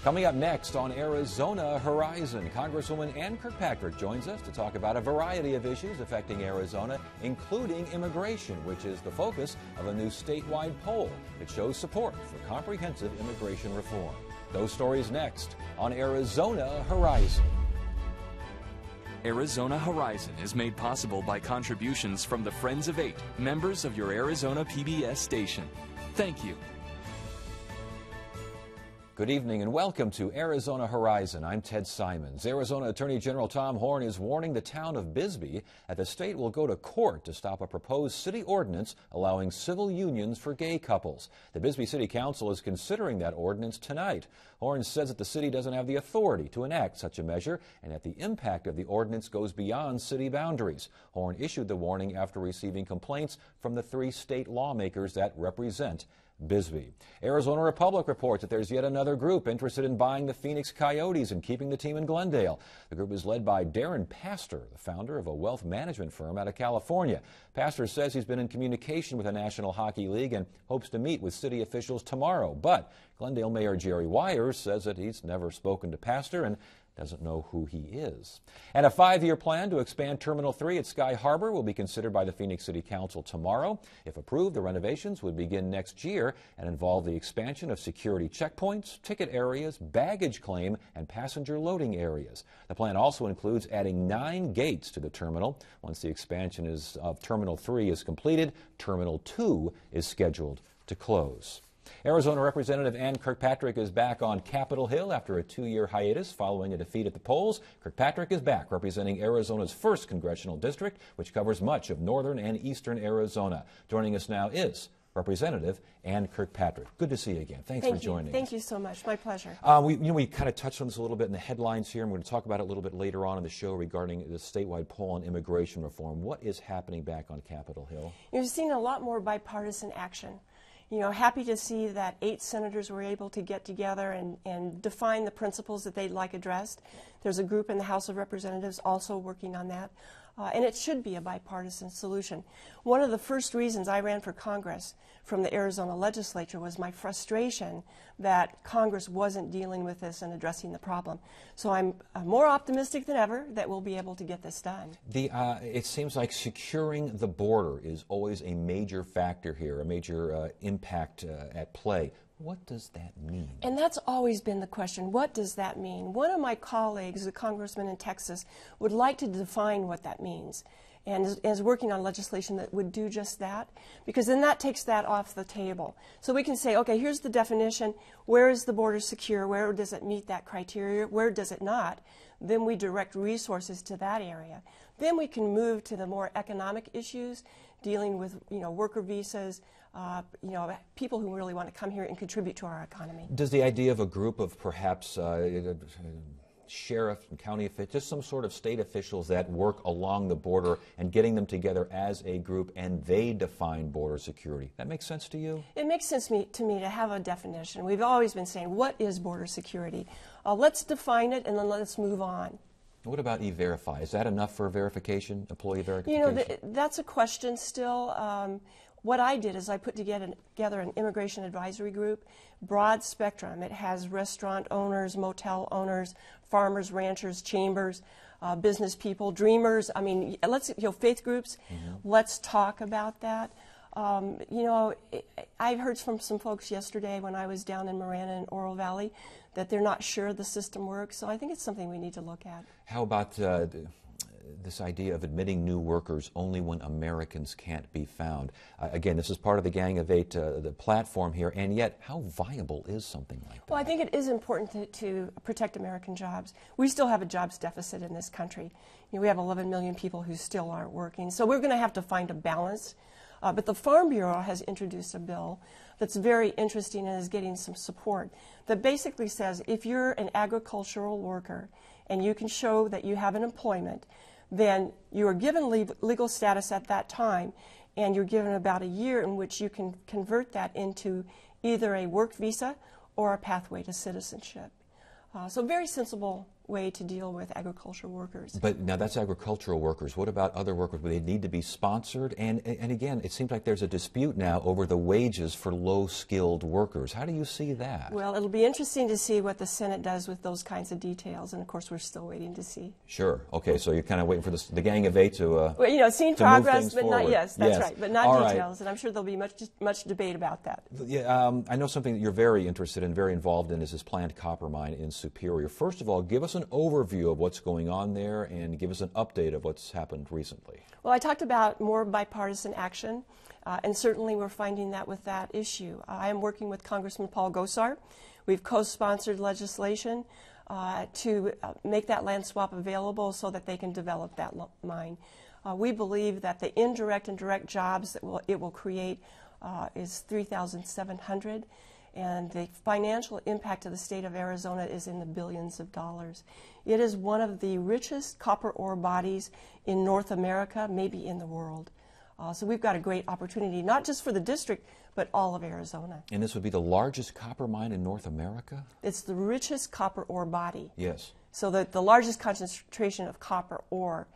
Coming up next on Arizona Horizon, Congresswoman Ann Kirkpatrick joins us to talk about a variety of issues affecting Arizona, including immigration, which is the focus of a new statewide poll that shows support for comprehensive immigration reform. Those stories next on Arizona Horizon. Arizona Horizon is made possible by contributions from the Friends of Eight, members of your Arizona PBS station. Thank you. Good evening and welcome to Arizona Horizon. I'm Ted Simons. Arizona Attorney General Tom Horne is warning the town of Bisbee that the state will go to court to stop a proposed city ordinance allowing civil unions for gay couples. The Bisbee City Council is considering that ordinance tonight. Horne says that the city doesn't have the authority to enact such a measure and that the impact of the ordinance goes beyond city boundaries. Horne issued the warning after receiving complaints from the 3 state lawmakers that represent Bisbee. Arizona Republic reports that there's yet another group interested in buying the Phoenix Coyotes and keeping the team in Glendale. The group is led by Darren Pastor, the founder of a wealth management firm out of California. Pastor says he's been in communication with the National Hockey League and hopes to meet with city officials tomorrow. But Glendale Mayor Jerry Weyers says that he's never spoken to Pastor and doesn't know who he is. And a 5-year plan to expand Terminal 3 at Sky Harbor will be considered by the Phoenix City Council tomorrow. If approved, the renovations would begin next year and involve the expansion of security checkpoints, ticket areas, baggage claim, and passenger loading areas. The plan also includes adding 9 gates to the terminal. Once the expansion of Terminal 3 is completed, Terminal 2 is scheduled to close. Arizona Representative Ann Kirkpatrick is back on Capitol Hill after a 2-year hiatus following a defeat at the polls. Kirkpatrick is back representing Arizona's 1st congressional district, which covers much of northern and eastern Arizona. Joining us now is Representative Ann Kirkpatrick. Good to see you again. Thanks for joining us. Thank you so much. My pleasure. We kind of touched on this a little bit in the headlines here. I'm going to talk about it a little bit later on in the show regarding the statewide poll on immigration reform. What is happening back on Capitol Hill? You're seeing a lot more bipartisan action. You know, happy to see that 8 senators were able to get together and define the principles that they'd like addressed. There's a group in the House of Representatives also working on that. And it should be a bipartisan solution. One of the first reasons I ran for Congress from the Arizona legislature was my frustration that Congress wasn't dealing with this and addressing the problem. So I'm more optimistic than ever that we'll be able to get this done. It seems like securing the border is always a major factor here, a major impact at play. What does that mean? And that's always been the question. What does that mean? One of my colleagues, a congressman in Texas, would like to define what that means and is working on legislation that would do just that, because then that takes that off the table. So we can say, okay, here's the definition. Where is the border secure? Where does it meet that criteria? Where does it not? Then we direct resources to that area. Then we can move to the more economic issues, dealing with worker visas, people who really want to come here and contribute to our economy. Does the idea of a group of perhaps sheriff and county officials, just some sort of state officials that work along the border and getting them together as a group and they define border security, that makes sense to you? It makes sense to me to have a definition. We've always been saying, what is border security? Let's define it and then let's move on. What about E-Verify? Is that enough for verification, employee verification? You know, that's a question still. What I did is I put together an immigration advisory group, broad spectrum. It has restaurant owners, motel owners, farmers, ranchers, chambers, business people, dreamers. I mean, faith groups. Mm-hmm. Let's talk about that. I heard from some folks yesterday when I was down in Marana and Oro Valley that they're not sure the system works. So I think it's something we need to look at. How about this idea of admitting new workers only when Americans can't be found? Again, this is part of the Gang of Eight, the platform here, and yet how viable is something like that? Well, I think it is important to protect American jobs. We still have a jobs deficit in this country. We have 11 million people who still aren't working. So we're going to have to find a balance. But the Farm Bureau has introduced a bill that's very interesting and is getting some support that basically says if you're an agricultural worker and you can show that you have an employment, then you are given legal status at that time, and you're given about a year in which you can convert that into either a work visa or a pathway to citizenship. So very sensible way to deal with agricultural workers. But now that's agricultural workers. What about other workers? They need to be sponsored. And again, it seems like there's a dispute now over the wages for low-skilled workers. How do you see that? Well, it'll be interesting to see what the Senate does with those kinds of details. And, of course, we're still waiting to see. Sure. Okay, so you're kind of waiting for the Gang of Eight to well, you know, seeing progress, but not, yes, that's yes. right, but not All details. Right. And I'm sure there'll be much debate about that. Yeah, I know something that you're very interested in, very involved in, is this planned copper mine in Superior. First of all, give us an overview of what's going on there and give us an update of what's happened recently. Well, I talked about more bipartisan action, and certainly we're finding that with that issue. I am working with Congressman Paul Gosar. We've co-sponsored legislation to make that land swap available so that they can develop that mine. We believe that the indirect and direct jobs that it will create is 3,700. And the financial impact of the state of Arizona is in the billions of dollars. It is one of the richest copper ore bodies in North America, maybe in the world. So we've got a great opportunity, not just for the district, but all of Arizona. And this would be the largest copper mine in North America? It's the richest copper ore body. Yes. So the largest concentration of copper ore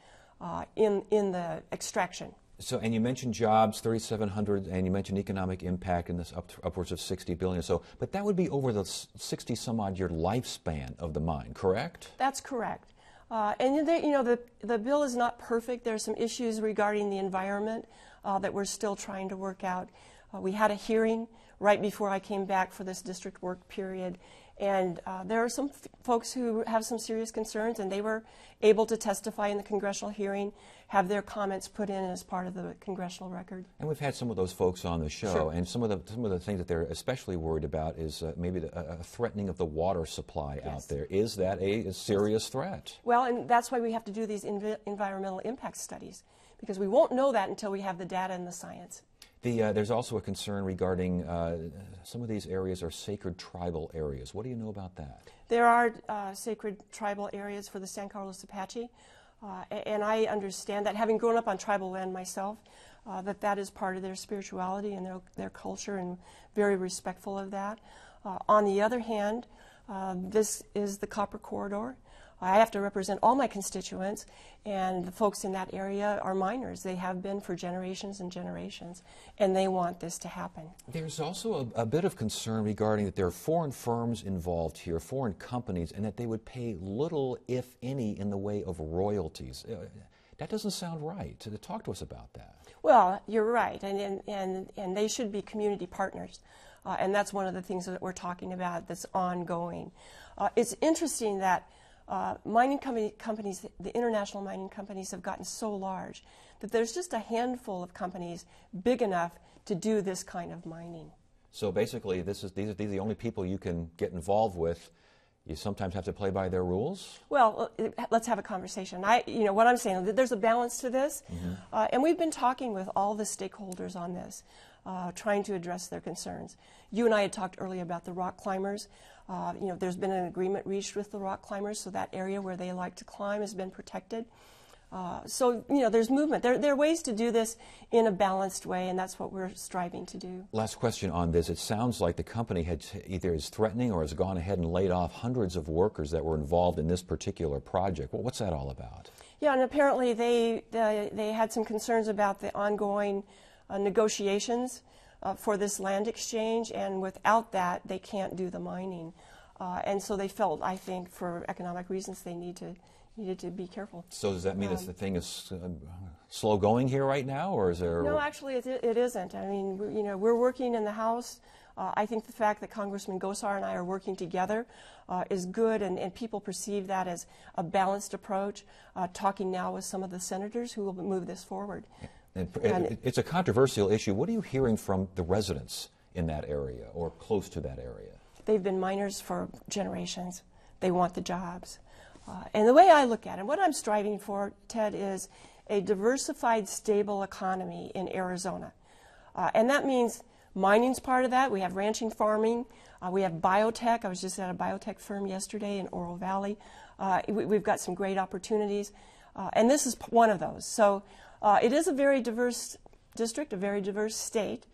in the extraction. So, and you mentioned jobs, 3,700, and you mentioned economic impact in this upwards of 60 billion. So, but that would be over the 60-some-odd-year lifespan of the mine, correct? That's correct. And you know, the bill is not perfect. There are some issues regarding the environment that we're still trying to work out. We had a hearing right before I came back for this district work period, and there are some folks who have some serious concerns, and they were able to testify in the congressional hearing, have their comments put in as part of the congressional record. And we've had some of those folks on the show, sure. And some of the things that they're especially worried about is maybe a threatening of the water supply yes. out there. Is that a serious threat? Well, and that's why we have to do these environmental impact studies, because we won't know that until we have the data and the science. There's also a concern regarding some of these areas are sacred tribal areas. What do you know about that? There are sacred tribal areas for the San Carlos Apache, and I understand that, having grown up on tribal land myself, that is part of their spirituality and their culture, and very respectful of that. On the other hand, this is the Copper Corridor. I have to represent all my constituents, and the folks in that area are miners. They have been for generations and generations, and they want this to happen. There's also a bit of concern regarding that there are foreign firms involved here, foreign companies, and that they would pay little, if any, in the way of royalties. That doesn't sound right. Talk to us about that. Well, you're right, and they should be community partners, and that's one of the things that we're talking about that's ongoing. It's interesting that mining companies, the international mining companies, have gotten so large that there's just a handful of companies big enough to do this kind of mining. So basically, these are the only people you can get involved with. You sometimes have to play by their rules? Well, let's have a conversation. What I'm saying, there's a balance to this, and we've been talking with all the stakeholders on this, trying to address their concerns. You and I had talked earlier about the rock climbers. There's been an agreement reached with the rock climbers, so that area where they like to climb has been protected. There's movement. There are ways to do this in a balanced way, and that's what we're striving to do. Last question on this. It sounds like the company either is threatening or has gone ahead and laid off hundreds of workers that were involved in this particular project. Well, what's that all about? Yeah, and apparently they had some concerns about the ongoing negotiations for this land exchange, and without that, they can't do the mining. And so they felt, I think, for economic reasons, they needed to be careful. So does that mean that the thing is slow going here right now, or is there? No, actually, it isn't. I mean, we're working in the House. I think the fact that Congressman Gosar and I are working together is good, and people perceive that as a balanced approach. Talking now with some of the senators who will move this forward. It's a controversial issue. What are you hearing from the residents in that area or close to that area? They've been miners for generations. They want the jobs. And the way I look at it, what I'm striving for, Ted, is a diversified, stable economy in Arizona. And that means mining's part of that. We have ranching, farming. We have biotech. I was just at a biotech firm yesterday in Oro Valley. We've got some great opportunities. And this is one of those. So it is a very diverse district, a very diverse state.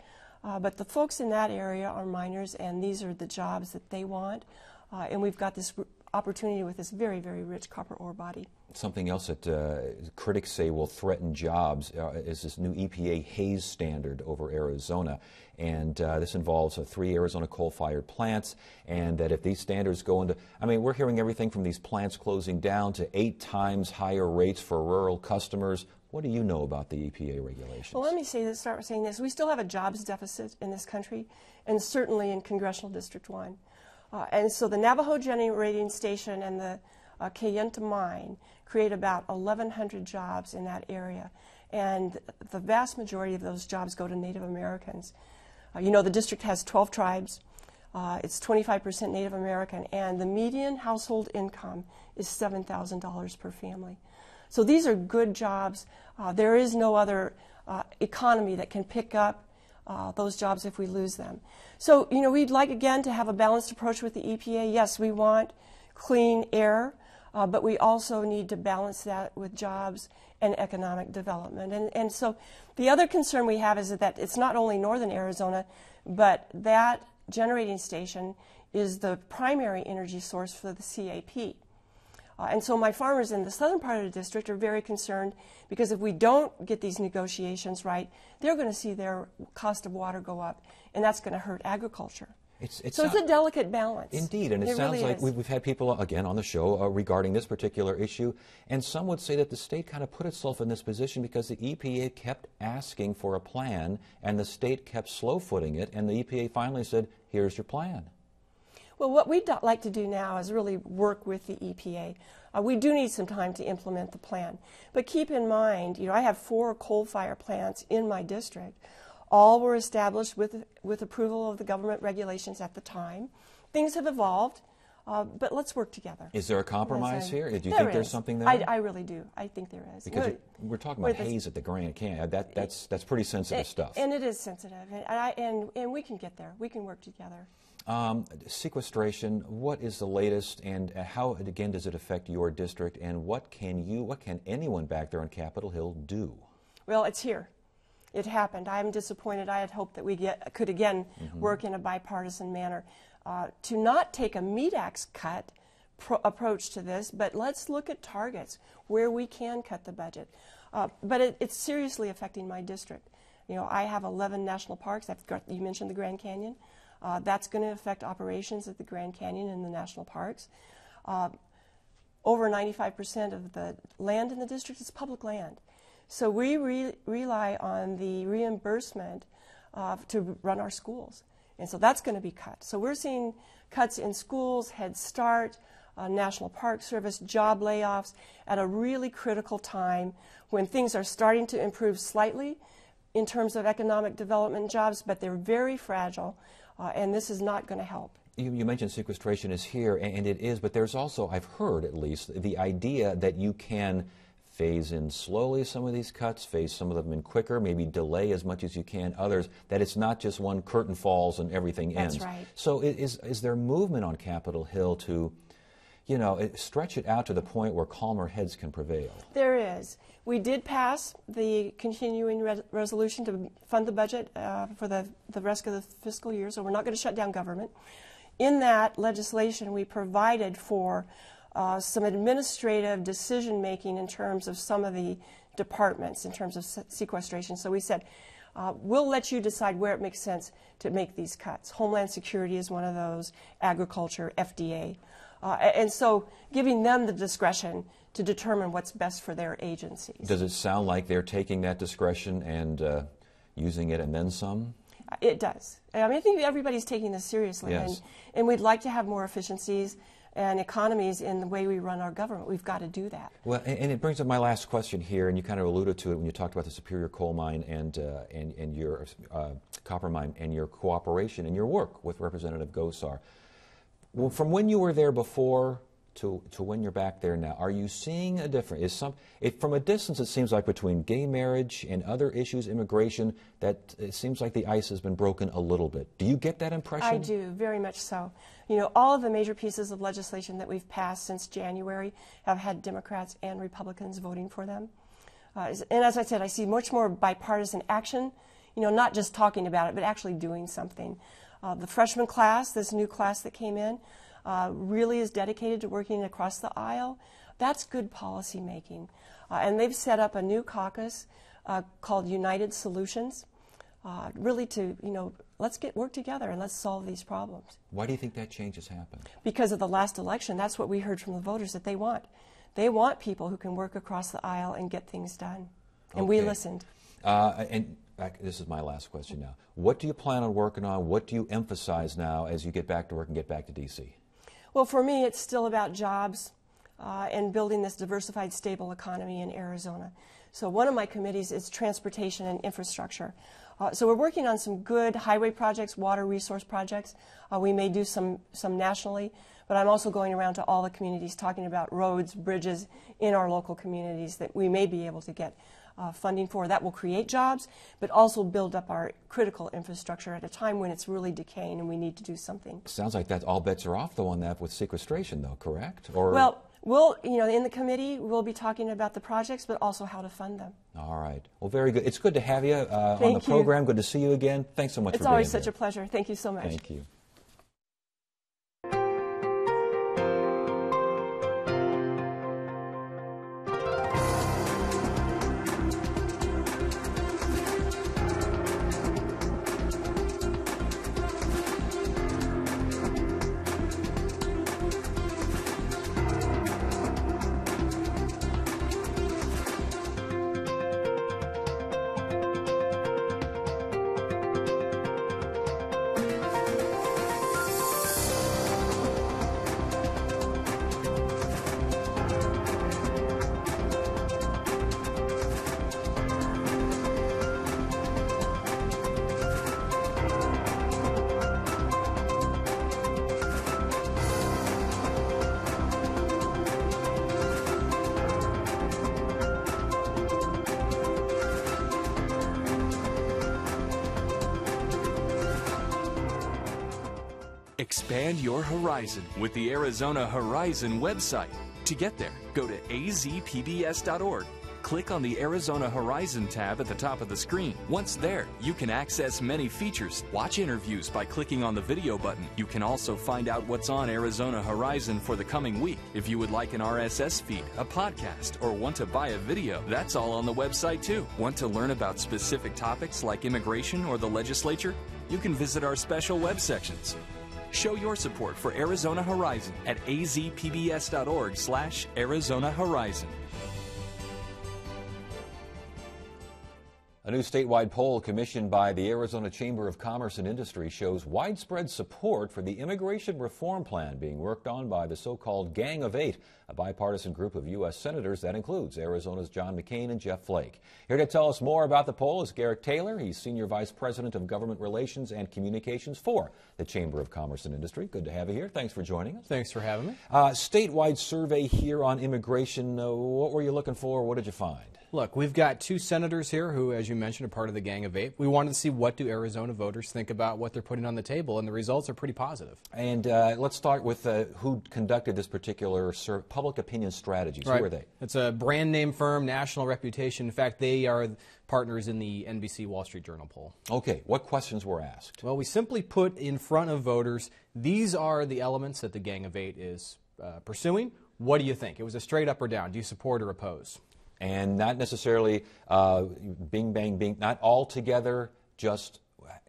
But the folks in that area are miners, and these are the jobs that they want. And we've got this opportunity with this very, very rich copper ore body. Something else that critics say will threaten jobs is this new EPA haze standard over Arizona. And this involves 3 Arizona coal-fired plants, and that if these standards go into, I mean, we're hearing everything from these plants closing down to 8 times higher rates for rural customers. What do you know about the EPA regulations? Well, let me start with saying this. We still have a jobs deficit in this country, and certainly in Congressional District 1. And so the Navajo Generating Station and the Kayenta Mine create about 1,100 jobs in that area. And the vast majority of those jobs go to Native Americans. You know, the district has 12 tribes. It's 25% Native American, and the median household income is $7,000 per family. So these are good jobs. There is no other economy that can pick up those jobs if we lose them. So, you know, we'd like, again, to have a balanced approach with the EPA. Yes, we want clean air, but we also need to balance that with jobs and economic development. And so the other concern we have is that it's not only northern Arizona, but that generating station is the primary energy source for the CAP. And so my farmers in the southern part of the district are very concerned because if we don't get these negotiations right, they're going to see their cost of water go up, and that's going to hurt agriculture. It's a delicate balance. Indeed, and it sounds really like is. we've had people, again, on the show regarding this particular issue, and some would say that the state kind of put itself in this position because the EPA kept asking for a plan, and the state kept slow-footing it, and the EPA finally said, here's your plan. Well, what we'd like to do now is really work with the EPA. We do need some time to implement the plan. But keep in mind, you know, I have 4 coal-fired plants in my district. All were established with approval of the government regulations at the time. Things have evolved, but let's work together. Is there a compromise here? Do you there think is. there's something there? I really do. I think there is. Because we're talking about haze at the Grand Canyon. That's pretty sensitive stuff. And it is sensitive, and we can get there. We can work together. Sequestration, what is the latest, and how, again, does it affect your district, and what can anyone back there on Capitol Hill do? Well, it's here. It happened. I'm disappointed. I had hoped that we could again work in a bipartisan manner to not take a meat axe cut approach to this, but let's look at targets where we can cut the budget. But it's seriously affecting my district. You know, I have 11 national parks. You mentioned the Grand Canyon. That's going to affect operations at the Grand Canyon and the national parks. Over 95% of the land in the district is public land. So we rely on the reimbursement to run our schools. And so that's going to be cut. So we're seeing cuts in schools, Head Start, National Park Service, job layoffs at a really critical time when things are starting to improve slightly in terms of economic development jobs, but they're very fragile, and this is not going to help. You mentioned sequestration is here, and it is, but there's also, I've heard at least, the idea that you can phase in slowly some of these cuts, phase some of them in quicker, maybe delay as much as you can others, that it's not just one curtain falls and everything ends. That's right. So is there movement on Capitol Hill to, you know, stretch it out to the point where calmer heads can prevail? There is. We did pass the continuing resolution to fund the budget for the rest of the fiscal year, so we're not going to shut down government. In that legislation, we provided for some administrative decision-making in terms of some of the departments, in terms of sequestration. So we said, we'll let you decide where it makes sense to make these cuts. Homeland Security is one of those, agriculture, FDA. And so giving them the discretion to determine what's best for their agencies. Does it sound like they're taking that discretion and using it and then some? It does. I mean, I think everybody's taking this seriously. Yes. And we'd like to have more efficiencies and economies in the way we run our government. We've got to do that. Well, and it brings up my last question here, and you kind of alluded to it when you talked about the Superior Coal Mine and your copper mine and your cooperation and your work with Representative Gosar. Well, from when you were there before to when you're back there now, are you seeing a difference? From a distance, it seems like between gay marriage and other issues, immigration, that it seems like the ice has been broken a little bit. Do you get that impression? I do, very much so. You know, all of the major pieces of legislation that we've passed since January have had Democrats and Republicans voting for them. And as I said, I see much more bipartisan action, you know, not just talking about it, but actually doing something. The freshman class, this new class that came in, really is dedicated to working across the aisle, that's good policy making. And they've set up a new caucus called United Solutions, really to, let's work together and let's solve these problems. Why do you think that change has happened? Because of the last election, that's what we heard from the voters that they want. They want people who can work across the aisle and get things done. And we listened. This is my last question now. What do you plan on working on? What do you emphasize now as you get back to work and get back to D.C.? Well, for me, it's still about jobs and building this diversified, stable economy in Arizona. So one of my committees is transportation and infrastructure. So we're working on some good highway projects, water resource projects. We may do some nationally, but I'm also going around to all the communities talking about roads, bridges in our local communities that we may be able to get funding for. That will create jobs, but also build up our critical infrastructure at a time when it's really decaying and we need to do something. Sounds like that all bets are off, though, on that with sequestration, though, correct? Or well, we'll, in the committee, we'll be talking about the projects, but also how to fund them. All right. Well, very good. It's good to have you on the program. Good to see you again. Thanks so much for being here. It's always such a pleasure. Thank you so much. Thank you. Expand your horizon with the Arizona Horizon website. To get there, go to azpbs.org. Click on the Arizona Horizon tab at the top of the screen. Once there, you can access many features, watch interviews by clicking on the video button. You can also find out what's on Arizona Horizon for the coming week. If you would like an RSS feed, a podcast, or want to buy a video, that's all on the website too. Want to learn about specific topics like immigration or the legislature? You can visit our special web sections. Show your support for Arizona Horizon at azpbs.org/Arizona Horizon. A new statewide poll commissioned by the Arizona Chamber of Commerce and Industry shows widespread support for the immigration reform plan being worked on by the so-called Gang of Eight, a bipartisan group of U.S. senators that includes Arizona's John McCain and Jeff Flake. Here to tell us more about the poll is Garrett Taylor. He's Senior Vice President of Government Relations and Communications for the Chamber of Commerce and Industry. Good to have you here. Thanks for joining us. Thanks for having me. Statewide survey here on immigration. What were you looking for? What did you find? Look, we've got two senators here who, as you mentioned, are part of the Gang of Eight. We wanted to see what do Arizona voters think about what they're putting on the table, and the results are pretty positive. And let's start with who conducted this particular public opinion strategies. Right. Who are they? It's a brand name firm, national reputation. In fact, they are partners in the NBC Wall Street Journal poll. Okay, what questions were asked? Well, we simply put in front of voters, these are the elements that the Gang of Eight is pursuing. What do you think? It was a straight up or down. Do you support or oppose? And not necessarily bing, bang, bing, not all together, just,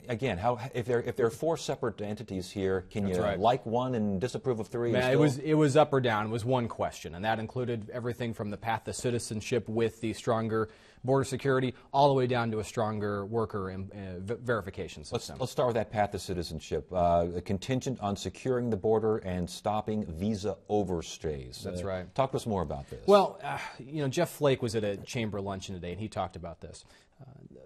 again, if there are four separate entities here, can you like one and disapprove of three? It was up or down. It was one question, and that included everything from the path to citizenship with the stronger border security all the way down to a stronger worker verification system. Let's start with that path to citizenship. A contingent on securing the border and stopping visa overstays. That's right. Talk to us more about this. Well, Jeff Flake was at a chamber luncheon today, and he talked about this.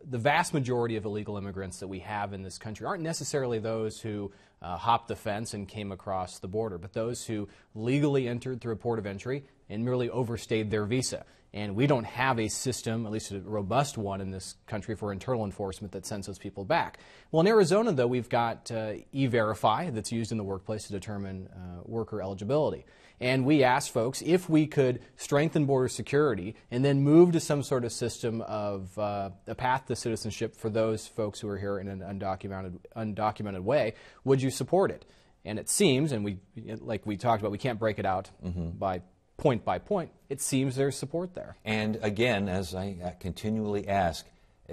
The vast majority of illegal immigrants that we have in this country aren't necessarily those who hopped the fence and came across the border, but those who legally entered through a port of entry and merely overstayed their visa. And we don't have a system, at least a robust one in this country, for internal enforcement that sends those people back. Well, in Arizona, though, we've got E-Verify that's used in the workplace to determine worker eligibility. And we asked folks if we could strengthen border security and then move to some sort of system of a path to citizenship for those folks who are here in an undocumented way, would you support it? And it seems, and like we talked about, we can't break it out by point, it seems there's support there. And again, as I continually ask,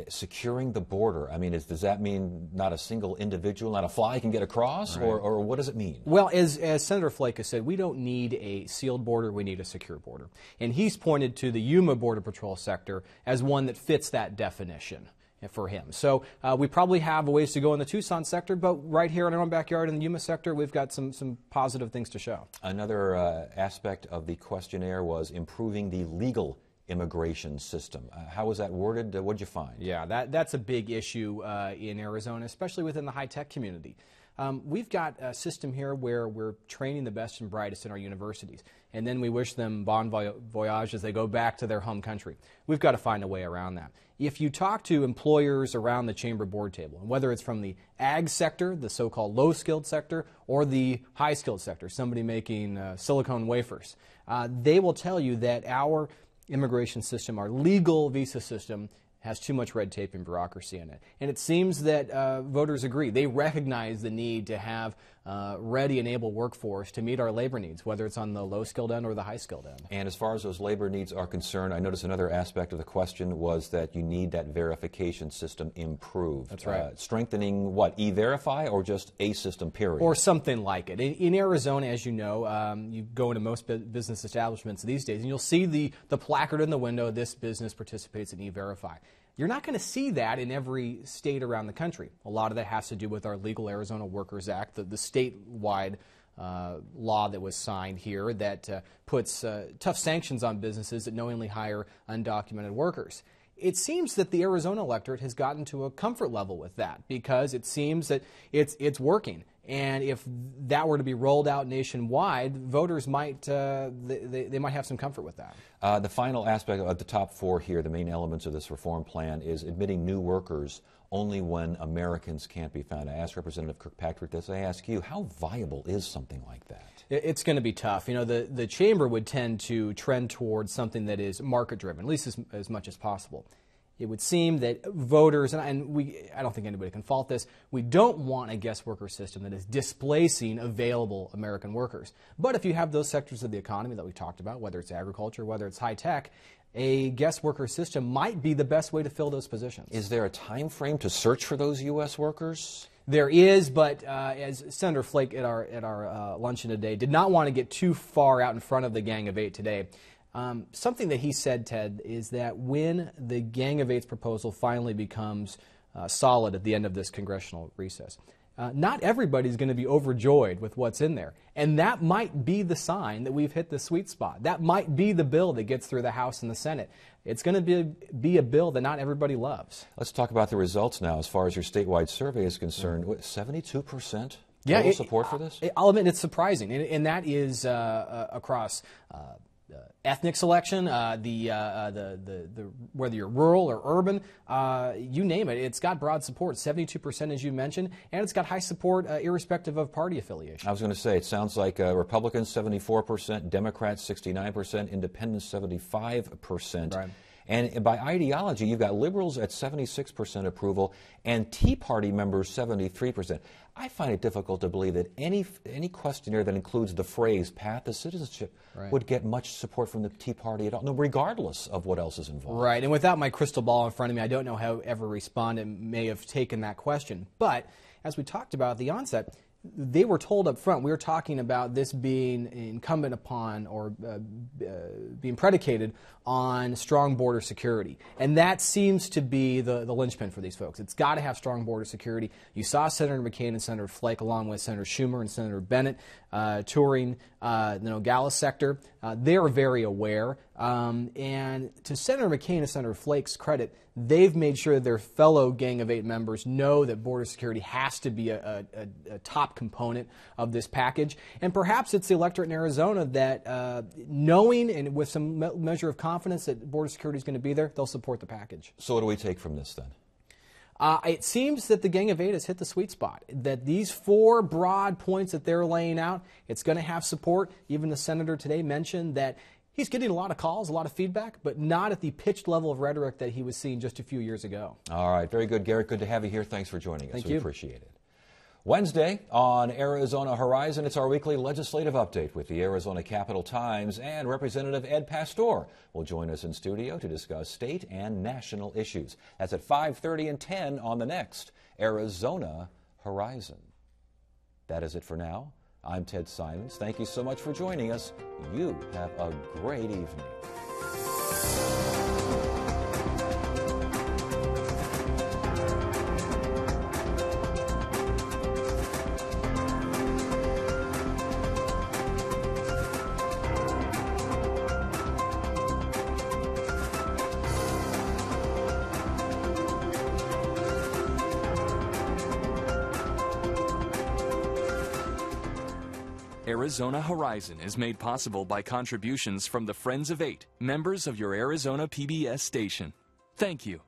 securing the border, I mean, does that mean not a single individual, not a fly can get across, Right. or what does it mean? Well, as Senator Flake has said, we don't need a sealed border, we need a secure border. And he's pointed to the Yuma Border Patrol sector as one that fits that definition for him. So we probably have a ways to go in the Tucson sector, but right here in our own backyard in the Yuma sector, we've got some positive things to show. Another aspect of the questionnaire was improving the legal immigration system. How was that worded? What did you find? Yeah, that's a big issue in Arizona, especially within the high-tech community. We've got a system here where we're training the best and brightest in our universities, and then we wish them bon voyage as they go back to their home country. We've got to find a way around that. If you talk to employers around the chamber board table, and whether it's from the ag sector, the so-called low-skilled sector, or the high-skilled sector, somebody making silicone wafers, they will tell you that our immigration system, our legal visa system, has too much red tape and bureaucracy in it. And it seems that voters agree. They recognize the need to have ready and able workforce to meet our labor needs, whether it's on the low-skilled end or the high-skilled end. And as far as those labor needs are concerned, I noticed another aspect of the question was that you need that verification system improved. That's right. Strengthening what, E-Verify, or just a system, period? Or something like it. In Arizona, as you know, you go into most business establishments these days, and you'll see the placard in the window, this business participates in E-Verify. You're not going to see that in every state around the country. A lot of that has to do with our Legal Arizona Workers Act, the statewide law that was signed here that puts tough sanctions on businesses that knowingly hire undocumented workers. It seems that the Arizona electorate has gotten to a comfort level with that because it seems that it's working. And if that were to be rolled out nationwide, voters might they might have some comfort with that. The final aspect of the top four here, the main elements of this reform plan, is admitting new workers only when Americans can't be found. I asked Representative Kirkpatrick this. I ask you, how viable is something like that? It's going to be tough. You know, the chamber would tend to trend towards something that is market-driven, at least as much as possible. It would seem that voters, and I don't think anybody can fault this, we don't want a guest worker system that is displacing available American workers. But if you have those sectors of the economy that we talked about, whether it's agriculture, whether it's high tech, a guest worker system might be the best way to fill those positions. Is there a time frame to search for those U.S. workers? There is, but as Senator Flake at our luncheon today did not want to get too far out in front of the Gang of Eight today. Something that he said, Ted, is that when the Gang of Eight's proposal finally becomes solid at the end of this congressional recess, not everybody's going to be overjoyed with what's in there. And that might be the sign that we've hit the sweet spot. That might be the bill that gets through the House and the Senate. It's going to be a bill that not everybody loves. Let's talk about the results now as far as your statewide survey is concerned. 72%? Yeah, total support for this? I'll admit it's surprising, and that is across ethnic selection, whether you're rural or urban, you name it. It's got broad support, 72% as you mentioned, and it's got high support irrespective of party affiliation. I was going to say, it sounds like Republicans 74%, Democrats 69%, Independents 75%. Right. And by ideology, you've got liberals at 76% approval and Tea Party members 73%. I find it difficult to believe that any questionnaire that includes the phrase path to citizenship would get much support from the Tea Party at all, regardless of what else is involved. Right, and without my crystal ball in front of me, I don't know how every respondent may have taken that question. But as we talked about at the onset, they were told up front, we were talking about this being incumbent upon or being predicated on strong border security. And that seems to be the linchpin for these folks. It's got to have strong border security. You saw Senator McCain and Senator Flake, along with Senator Schumer and Senator Bennett, touring the Nogales sector. They're very aware. And to Senator McCain and Senator Flake's credit, they've made sure their fellow Gang of Eight members know that border security has to be a top component of this package. And perhaps it's the electorate in Arizona that, knowing and with some measure of confidence that border security is going to be there, they'll support the package. So what do we take from this then? It seems that the Gang of Eight has hit the sweet spot, that these four broad points that they're laying out, it's going to have support. Even the senator today mentioned that he's getting a lot of calls, a lot of feedback, but not at the pitched level of rhetoric that he was seeing just a few years ago. All right. Very good, Garrett. Good to have you here. Thanks for joining us. Thank we you. Appreciate it. Wednesday on Arizona Horizon, it's our weekly legislative update with the Arizona Capitol Times, and Representative Ed Pastor will join us in studio to discuss state and national issues. That's at 5:30 and 10 on the next Arizona Horizon. That is it for now. I'm Ted Simons. Thank you so much for joining us. You have a great evening. Arizona Horizon is made possible by contributions from the Friends of Eight, members of your Arizona PBS station. Thank you.